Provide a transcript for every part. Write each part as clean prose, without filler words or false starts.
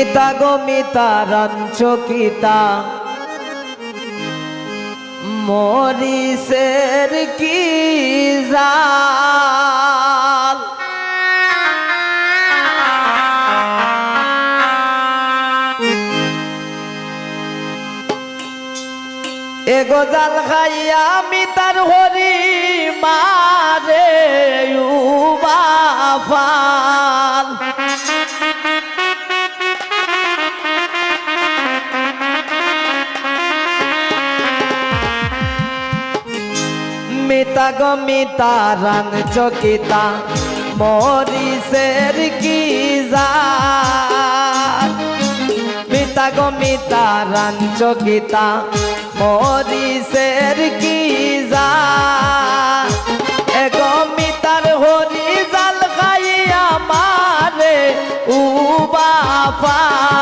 মিতা গো মিতা রঞ্চকিতা মরিসের কি জাল এগো জাল খাইয়া মিতার হরি মারে বাফাল মিতা গো মিতা রঞ্চকিতা মরিসের কি জাল মিতা গো মিতা রঞ্চকিতা মরিসের কি জাল এগো মিতার হরি জাল খাইয়া মারে বাফাল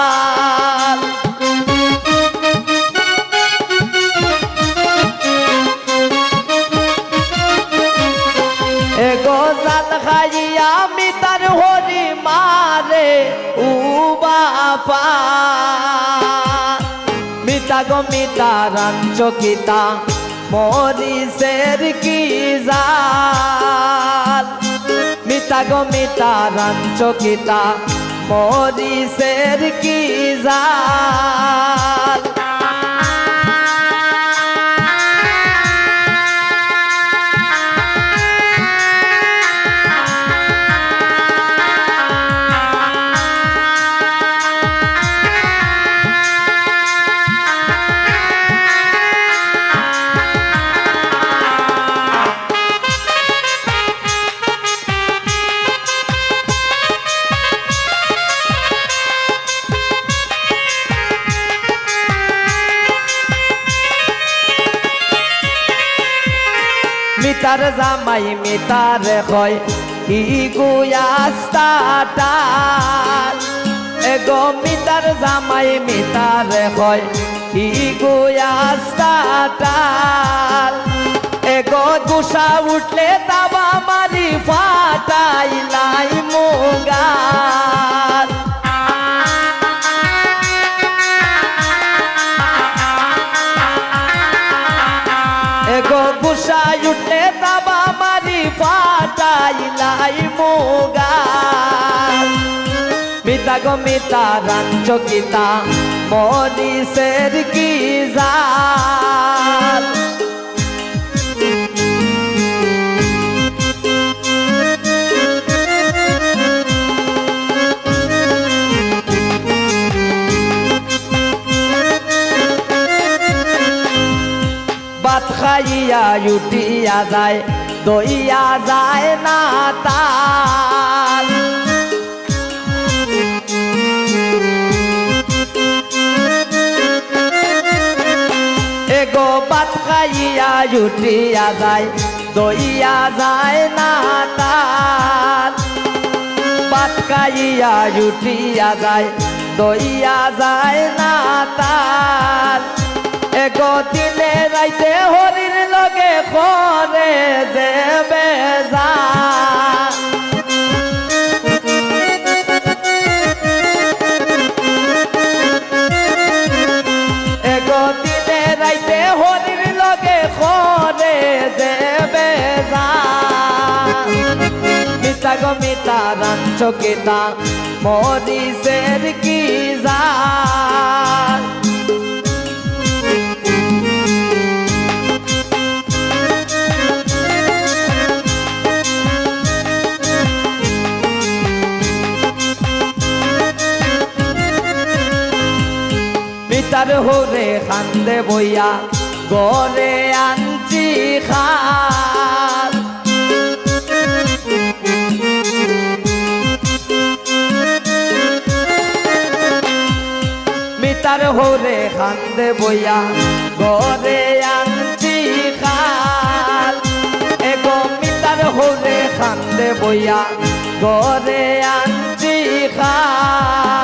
এগো জাল খাইয়া মিতার হরি মারে বাফাল মিতা গো মিতা রঞ্চকিতা মরিসের কি জাল মিতা গো মিতা রঞ্চকিতা মরিসের কি জাল মিতার জামাই মিতার হয় কি গুয়াস্তাটাল এগো মিতার জামাই মিতার হয় কি গুয়াস্তাটাল এগো গুসা উঠলে তাবা মারি ফাটাইলাই মুগাল এগো গুসা উঠলে তাবা মারি ফাটাইলাই মুগাল মিতা গো মিতা রঞ্চকিতা মরিসের কি জাল ভাত খাইয়া উঠিয়া যায় দইয়া যায় না তাল এগো ভাত খাইয়া উঠিয়া যায় দইয়া যায় না তাল ভাত খাইয়া উঠিয়া যায় দইয়া যায় না তাল এগো দিনে রাইতে হরির লগে করে যে বেজাল এগো দিনে রাইতে হরির লগে করে যে বেজাল মিতা গো মিতা রঞ্চকিতা মরিসের কি জাল মিতার হরে খান্দে বইয়া গরে আনছি খাল মিতার হরে খান্দে বইয়া গরে আনছি খাল এগো মিতার হরে খান্দে বইয়া গরে আনছি খাল